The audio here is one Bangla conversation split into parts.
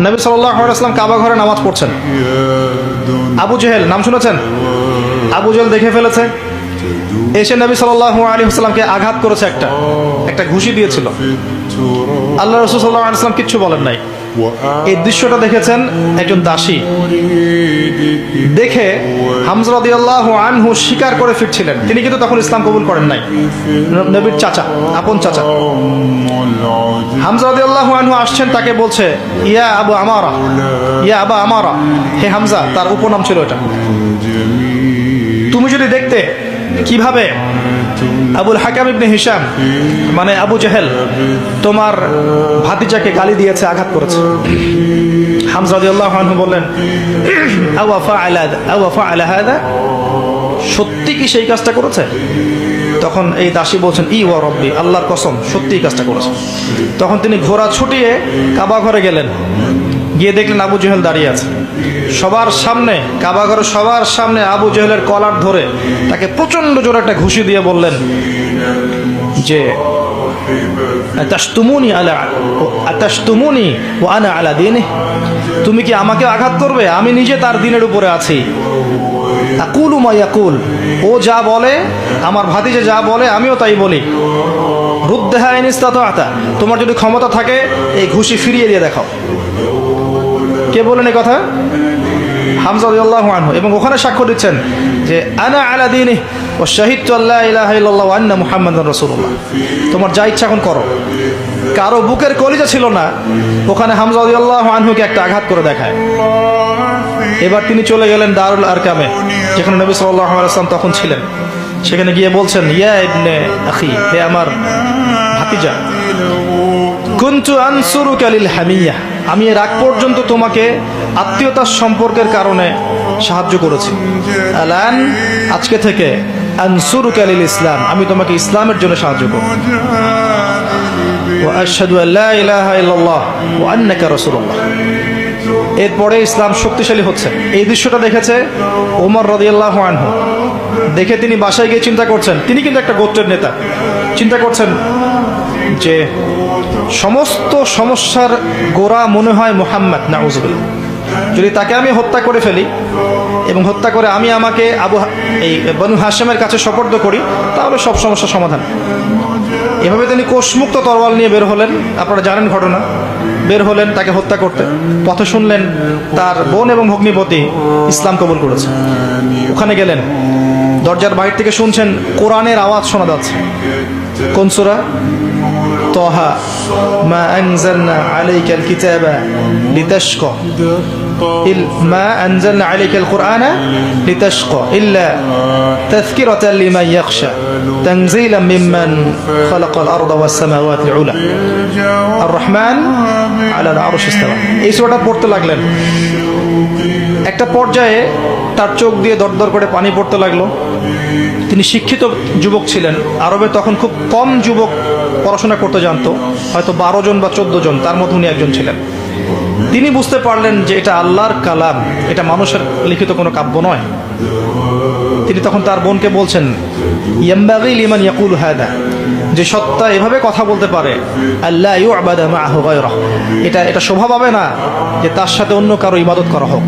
নবী সাল্লাল্লাহু আলাইহি ওয়াসাল্লাম কাবা ঘরে নামাজ পড়ছেন। আবু জেহেল নাম শুনেছেন? আবু জেহেল দেখে ফেলেছে, এসে নবী সাল্লাল্লাহু আলাইহি ওয়াসাল্লামকে আঘাত করেছে, একটা ঘুষি দিয়েছিল। আল্লাহ রাসূল সাল্লাল্লাহু আলাইহি ওয়াসাল্লাম কিচ্ছু বলেন নাই। এই দৃশ্যটা দেখেছেন একজন দাসী, দেখে হামজা রাদিয়াল্লাহু আনহু স্বীকার করে ফিরছিলেন। তিনি কিন্তু তখন ইসলাম কবুল করেন নাই, নবীর চাচা, আপন চাচা। হামজা রাদিয়াল্লাহু আনহু আসছেন, তাকে বলছে ইয়া আবু আমারা, ইয়া আবা আমারা, হে হামজা, তার উপনাম ছিল এটা। তুমি যদি দেখতে কিভাবে আবুল হাকাম ইবনে হিশাম মানে আবু জেহেল তোমার ভাতিজাকে গালি দিয়েছে, আঘাত করেছে। হামজা রাদিয়াল্লাহু আনহু বললেন আওয়া ফাআলা হাদা, সত্যি কি সেই কাজটা করেছে? তখন এই দাসী বলছেন ই ওয়া রব্বি, আল্লাহর কসম সত্যিই কাজটা করেছে। তখন তিনি ঘোড়া ছুটিয়ে কাবা ঘরে গেলেন, গিয়ে দেখলেন আবু জেহেল দাঁড়িয়ে আছে সবার সামনে, কাবা ঘরে সবার সামনে আবু জেহেলের কলার ধরে তাকে প্রচন্ড জোরে একটা ঘুষি দিয়ে বললেন যে আতাশতুমুনি ওয়া আনা আলা দীনি, তুমি কি আমাকে আঘাত করবে? আমি নিজে তার দিনের উপরে আছি। আকুলু মা ইয়াকুল, ও যা বলে, আমার ভাতিজা যা বলে আমিও তাই বলি। রুদ্দাহা ইন ইসতাতা'তা, তোমার যদি ক্ষমতা থাকে এই ঘুষি ফিরিয়ে দিয়ে দেখাও। কে বলেন এই কথা? হামজা রাদিয়াল্লাহু আনহু। এবং ওখানে সাক্ষ্য দিচ্ছেন যে আনা আলা দীনি ওয়া শাহিদতু আল্লা ইলাহা ইল্লাল্লাহ ওয়া আন্না মুহাম্মাদার রাসূলুল্লাহ। তোমার যা ইচ্ছা এখন করো। কারো বুকের কলিজা ছিল না, ওখানে হামজা রাদিয়াল্লাহু আনহুকে একটা আঘাত করে দেখায়। এবার তিনি চলে গেলেন দারুল আরকামে, যেখানে নবী সাল্লাল্লাহু আলাইহি ওয়াসাল্লাম তখন ছিলেন। সেখানে গিয়ে বলছেন ইয়া ইবনে আখি, হে আমার ভাতিজা, কুনতু আনসুরুকা লিল হামিয়া, আমি এর আগ পর্যন্ত তোমাকে আত্মীয়তার সম্পর্কের কারণে সাহায্য করেছি। আলান, আজকে থেকে আনসুরুকা লিল ইসলাম, আমি তোমাকে ইসলামের জন্য সাহায্য করব। ওয়া আশহাদু আল্লা ইলাহা ইল্লাল্লাহ ওয়া আন্নাকা রাসূলুল্লাহ। এরপরে ইসলাম শক্তিশালী হচ্ছে। এই দৃশ্যটা দেখেছে ওমর রাদিয়াল্লাহু আনহু। দেখে তিনি বাসায় গিয়ে চিন্তা করছেন, তিনি কিন্তু একটা গোত্রের নেতা, চিন্তা করছেন যে সমস্ত সমস্যার গোড়া মনে হয় মুহাম্মদ, নাউযুবিল্লাহ। যদি তাকে আমি হত্যা করে ফেলি এবং হত্যা করে আমি আমাকে এই বনু হাশেমের কাছে সোপর্দ করি, তাহলে সব সমস্যার সমাধান। এভাবে তিনি কোষমুক্ত তরোয়াল নিয়ে বের হলেন। আপনারা জানেন ঘটনা। বের হলেন তাকে হত্যা করতে। পথে শুনলেন তার বোন এবং ভগ্নিপতি ইসলাম কবুল করেছে। ওখানে গেলেন, দরজার বাইরে থেকে শুনছেন কোরআনের আওয়াজ শোনা যাচ্ছে। কোন সূরা? তাহা, মা আনজালনা আলাইকাল কিতাবা লিতাশকা, মা আনজালনা আলাইকাল কুরআনা লিতাশকা ইল্লা তাযকিরাতান লিমান ইয়াখশা তানজিলাম মিম্মান খালাকাল আরদা ওয়াস সামাওয়াতি উলা আর রহমান আলাল আরশি ইসতাওয়া। এই সূরাটা পড়তে লাগলেন। একটা পর্যায়ে তার চোখ দিয়ে দরদর করে পানি পড়তে লাগলো। তিনি শিক্ষিত যুবক ছিলেন। আরবে তখন খুব কম যুবক পড়াশোনা করতে জানতো, হয়তো 12 জন বা 14 জন, তার মধ্যে উনি একজন ছিলেন। তিনি বুঝতে পারলেন যে এটা আল্লাহর কালাম, এটা মানুষের লিখিত কোনো কাব্য নয়। তিনি তখন তার বোনকে বলছেন ইয়ামবাগি লিমান ইয়াকুল হাদা, যে সত্তা এভাবে কথা বলতে পারে, আল্লাহ ইউবাদা মাআহু গায়রা, এটা শোভা পাবে না যে তার সাথে অন্য কারো ইবাদত করা হোক।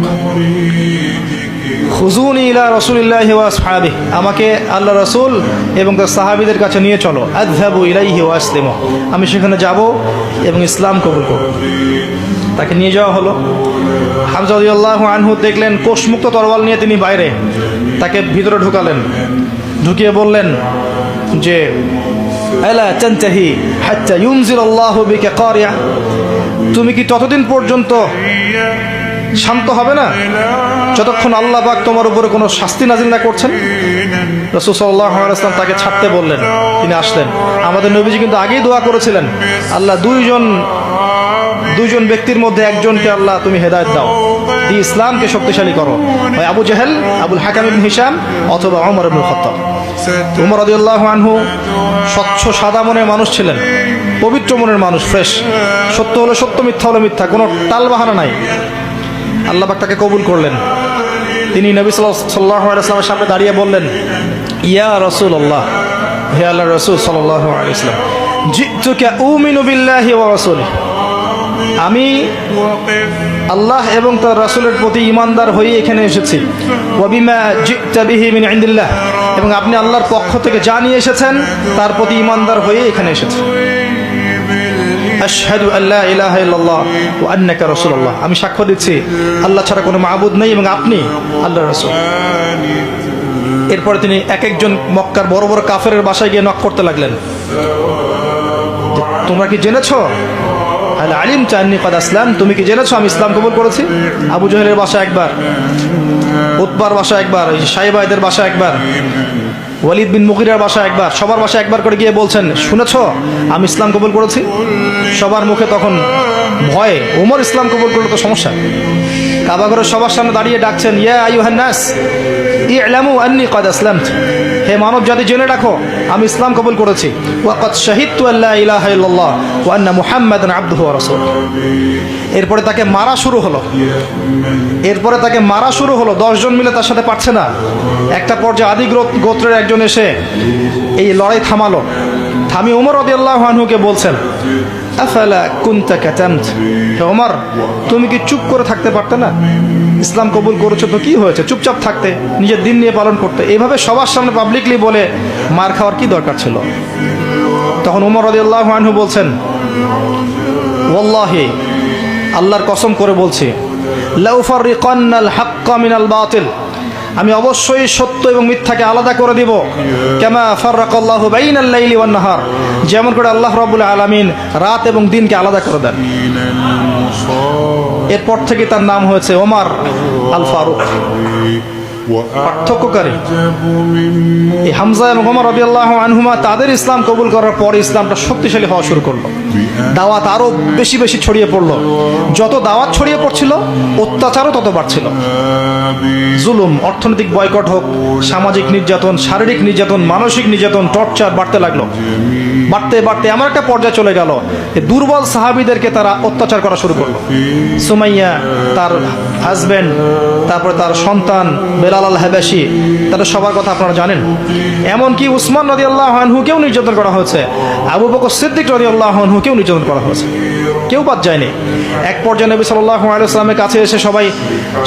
খুজুনি ইলা রাসূলিল্লাহি ওয়া আসহাবিহি, আমাকে আল্লাহ রাসূল এবং তার সাহাবীদের কাছে নিয়ে চলো। আযহাবু ইলাইহি ওয়া আসলিমু, আমি সেখানে যাব এবং ইসলাম কবুল করব। তাকে নিয়ে যাওয়া হলো। হামজা রাদিয়াল্লাহু আনহু দেখলেন কোষমুক্ত তরোয়াল নিয়ে তিনি বাইরে, তাকে ভিতরে ঢুকালেন। ঢুকিয়ে বললেন যে আলা তানতাহি হাত্তা ইউনজিলাল্লাহু বিকা কারিয়া, তুমি কি ততদিন পর্যন্ত শান্ত হবে না যতক্ষণ আল্লাহ পাক তোমার উপরে কোনো শাস্তি নাজিল না করছেন? রাসূল সাল্লাল্লাহু আলাইহি ওয়াসাল্লাম তাকে ছাড়তে বললেন। তিনি আসলেন। আমাদের নবীজি কিন্তু আগেই দোয়া করেছিলেন, আল্লাহ দুইজন ব্যক্তির মধ্যে একজনকে আল্লাহ তুমি হেদায়েত দাও, দিয়ে ইসলামকে শক্তিশালী করো, হয় আবু জেহেল, আবুল হাকাম ইবনে হিশাম, অথবা ওমর ইবনে খাত্তাব। ওমর রাদিয়াল্লাহু আনহু স্বচ্ছ সাদা মনের মানুষ ছিলেন, পবিত্র মনের মানুষ, ফ্রেশ। সত্য হলো সত্য, মিথ্যা হলো মিথ্যা, কোনো টালবাহানা নাই। আল্লাহ পাক তাকে কবুল করলেন। তিনি নবী সাল্লাল্লাহু আলাইহি ওয়াসাল্লামের সামনে দাঁড়িয়ে বললেন ইয়া রাসূলুল্লাহ, হে আল্লাহর রাসূল সাল্লাল্লাহু আলাইহি ওয়াসাল্লাম, জিতুকা উমিনু বিল্লাহি ওয়া রাসূলিহি, আমি আল্লাহ এবং তার রাসূলের প্রতি ঈমানদার হয়ে এখানে এসেছি। ওয়া বিমা জি'তা বিহি মিন ইনদিল্লাহ, এবং আপনি আল্লাহর পক্ষ থেকে যা নিয়ে এসেছেন তার প্রতি ঈমানদার হয়ে এখানে এসেছি। আশহাদু আল্লা ইলাহা ইল্লাল্লাহ ওয়া আন্নাকা রাসূলুল্লাহ, আমি সাক্ষ্য দিচ্ছি আল্লাহ ছাড়া কোনো মাবুদ নেই এবং আপনি আল্লাহর রাসূল। এরপরে তিনি এক একজন মক্কার বড় বড় কাফেরের বাসায় গিয়ে নক করতে লাগলেন, তোমরা কি জেনেছো? আল আলিম চান্নি কাদ আসলাম, তুমি কি জেনেছো আমি ইসলাম কবুল করেছি? আবু জাহেলের বাসা একবার, উতবার বাসা একবার, সাইবাইদের বাসা একবার, ওয়ালিদ বিন মুগিরার বাসা একবার, সবার বাসা একবার করে গিয়ে বলছেন, শুনেছো আমি ইসলাম কবুল করেছি? সবার মুখে তখন ভয়ে, ওমর ইসলাম কবুল করলে তো সমস্যা। কাবা ঘরের সবার সামনে দাঁড়িয়ে ডাকছেন, ইয়া আইয়ুহান নাস ই'লামু আন্নী কাদ আসলামতু, হে মানব জাতি জেনে রাখো আমি ইসলাম কবুল করেছি। ওয়া কাদ শাহিদতু আল্লা ইলাহা ইল্লাল্লাহ ওয়া আন্না মুহাম্মাদান আবদুহু ওয়া রাসূলুহু। এরপরে তাকে মারা শুরু হলো, 10 জন মিলে তার সাথে পারছে না। একটা পর্যায়ে আদি গোত্রের একজন এসে এই লড়াই থামালো। থামি ওমর রাদিয়াল্লাহু আনহুকে বলছেন, আফালা কুনতা কাতামত, হে ওমর তুমি কি চুপ করে থাকতে পারতে না? ইসলাম কবুল করেছো তো কি হয়েছে, চুপচাপ থাকতে, নিজের দিন নিয়ে পালন করতে। এইভাবে সবার সামনে পাবলিকলি বলে মার খাওয়ার কি দরকার ছিল? তখন ওমর রাদিয়াল্লাহু আনহু বলছেন, ওয়াল্লাহি আল্লাহর কসম করে বলছি, লা উফাররিকান্নাল হাক্কা মিনাল বাতিল, আমি অবশ্যই সত্য এবং মিথ্যাকে আলাদা করে দিব। কামা ফাররাকাল্লাহু বাইনাল লাইলি ওয়ান নাহার, যেমন করে আল্লাহ রাব্বুল আলামিন রাত এবং দিনকে আলাদা করে দেন। এরপর থেকে তার নাম হয়েছে ওমর আল ফারুক, পার্থক্যকারী। এই হামজা এবং ওমর রাদিয়াল্লাহু আনহুমা তাদের ইসলাম কবুল করার পর ইসলামটা শক্তিশালী হওয়া শুরু করলো, দাওয়াত আরো বেশি বেশি ছড়িয়ে পড়লো। যত দাওয়াত ছড়িয়ে পড়ছিল অত্যাচারও তত বাড়ছিল। জুলুম, অর্থনৈতিক বয়কট হোক, সামাজিক নির্যাতন, শারীরিক নির্যাতন, মানসিক নির্যাতন, টর্চার বাড়তে লাগলো। বাড়তে বাড়তে এমন একটা পর্যায়ে চলে গেল যে দুর্বল সাহাবীদেরকে তারা অত্যাচার করা শুরু করলো। সুমাইয়া, তার হাজবেন্ড, তারপরে তার সন্তান বেলাল আল হাবাশি, তাদের সবার কথা আপনারা জানেন। এমনকি উসমান রাদিয়াল্লাহু আনহুকেও নির্যাতন করা হয়েছে, আবু বকর সিদ্দিক রাদিয়াল্লাহু আনহুকেও নির্যাতন করা হয়েছে, কেউ বাদ যায়নি। এক পর্যায়ে নবী সাল্লাল্লাহু আলাইহি ওয়াসাল্লামের কাছে এসে সবাই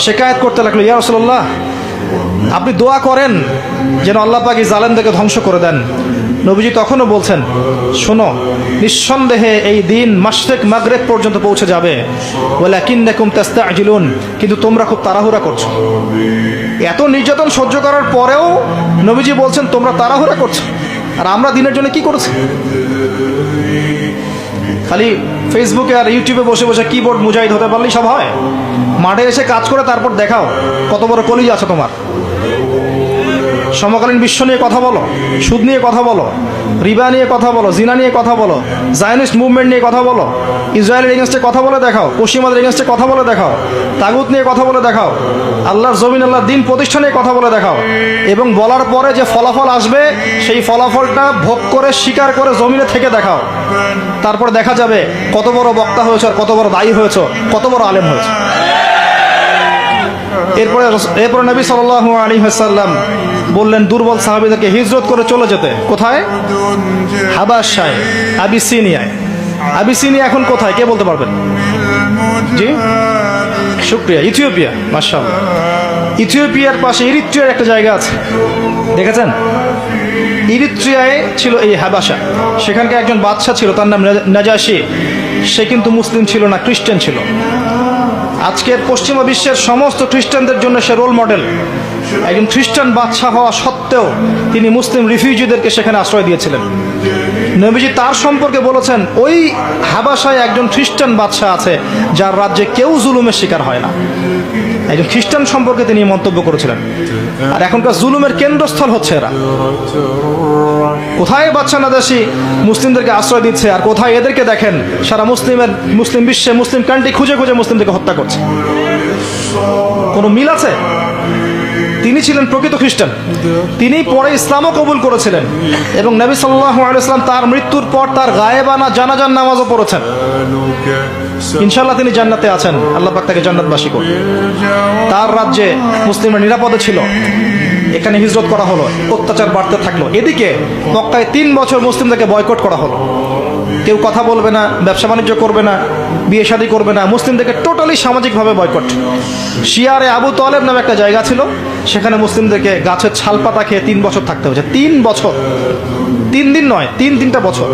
শিকায়াত করতে লাগলো, ইয়া রাসূলুল্লাহ আপনি দোয়া করেন যেন আল্লাহ পাক এই জালেমদেরকে ধ্বংস করে দেন। নবীজি তখনও বলছেন, শোনো নিঃসন্দেহে এই দিন মাশরিক মাগরিব পর্যন্ত পৌঁছে যাবে, ওয়ালাকিন্নাকুম তাস্তাজিলুন, কিন্তু তোমরা খুব তাড়াহুড়া করছো। এত নির্যাতন সহ্য করার পরেও নবীজি বলছেন তোমরা তাড়াহুড়া করছো, আর আমরা দিনের জন্য কি করেছি? খালি ফেসবুকে আর ইউটিউবে বসে বসে কিবোর্ড মুজাহিদ হতে পারলেই সব হয়? মাঠে এসে কাজ করে তারপর দেখাও কত বড় কলিজ আছে তোমার। সমকালীন বিশ্ব নিয়ে কথা বলো, সুদ নিয়ে কথা বলো, রিবা নিয়ে কথা বলো, জিনা নিয়ে কথা বলো, জায়নিস্ট মুভমেন্ট নিয়ে কথা বলো, ইসরায়েলের এগেনস্টে কথা বলে দেখাও, পশ্চিমাদের এগেনস্টে কথা বলে দেখাও, তাগুত নিয়ে কথা বলে দেখাও, আল্লাহর জমিন আল্লাহর দিন প্রতিষ্ঠা নিয়ে কথা বলে দেখাও, এবং বলার পরে যে ফলাফল আসবে সেই ফলাফলটা ভোগ করে স্বীকার করে জমিনে থেকে দেখাও। তারপর দেখা যাবে কত বড় বক্তা হয়েছে, আর কত বড় দায়ী হয়েছে, কত বড় আলেম হয়েছে। এরপরে নবী সাল্লাল্লাহু আলাইহি ওয়াসাল্লাম বললেন দুর্বল সাহাবীদেরকে হিজরত করে চলে যেতে। কোথায়? হাবাশায়, আবিসিনিয়ায়। আবিসিনিয়া এখন কোথায় কে বলতে পারবেন? জি শুকরিয়া, ইথিওপিয়া। মাশাআল্লাহ, ইথিওপিয়ার পাশে ইরিত্রিয়ার একটা জায়গা আছে, দেখেছেন? ইরিত্রিয়ায় ছিল এই হাবাশা। সেখানকার একজন বাদশা ছিল, তার নাম নাজাশী। সে কিন্তু মুসলিম ছিল না, খ্রিস্টান ছিল। আজকের পশ্চিমা বিশ্বের সমস্ত খ্রিস্টানদের জন্য সে রোল মডেল। একজন খ্রিস্টান বাদশা হওয়া সত্ত্বেও তিনি মুসলিম রিফিউজিদেরকে সেখানে আশ্রয় দিয়েছিলেন। নবীজি তার সম্পর্কে বলেছেন, ওই হাবাশায় একজন খ্রিস্টান বাদশা আছে যার রাজ্যে কেউ জুলুমের শিকার হয় না। একজন খ্রিস্টান সম্পর্কে তিনি মন্তব্য করেছিলেন। আর এখনকার জুলুমের কেন্দ্রস্থল হচ্ছে এরা। কোথায় বাদশা নাজাশী মুসলিমদেরকে আশ্রয় দিচ্ছে, আর কোথায় এদেরকে দেখেন সারা মুসলিম বিশ্বে, মুসলিম কান্ট্রি খুঁজে খুঁজে মুসলিমদেরকে হত্যা করছে। কোনো মিল আছে? তিনি ছিলেন প্রকৃত খ্রিস্টান, তিনি পরে ইসলামও কবুল করেছিলেন, এবং নবী সাল্লাল্লাহু আলাইহি ওয়াসাল্লাম তার মৃত্যুর পর তার গায়েবানা জানাজার নামাজও পড়েছেন। ইনশাআল্লাহ তিনি জান্নাতে আছেন, আল্লাহ পাক তাকে জান্নাতবাসী করুন। তার রাজ্যে মুসলিমরা নিরাপদে ছিল, এখানে হিজরত করা হলো, অত্যাচার বাড়তে থাকলো। এদিকে মক্কায় 3 বছর মুসলিমদেরকে বয়কট করা হলো। কেউ কথা বলবে না, ব্যবসা বাণিজ্য করবে না, বিয়ে শাদী করবে না, মুসলিমদেরকে টোটালি সামাজিকভাবে বয়কট। শিয়ারে আবু তালেব নামে একটা জায়গা ছিল, সেখানে মুসলিমদেরকে গাছের ছাল পাতা খেয়ে 3 বছর থাকতে হয়েছে। 3 বছর, 3 দিন নয়, 3-3টা বছর।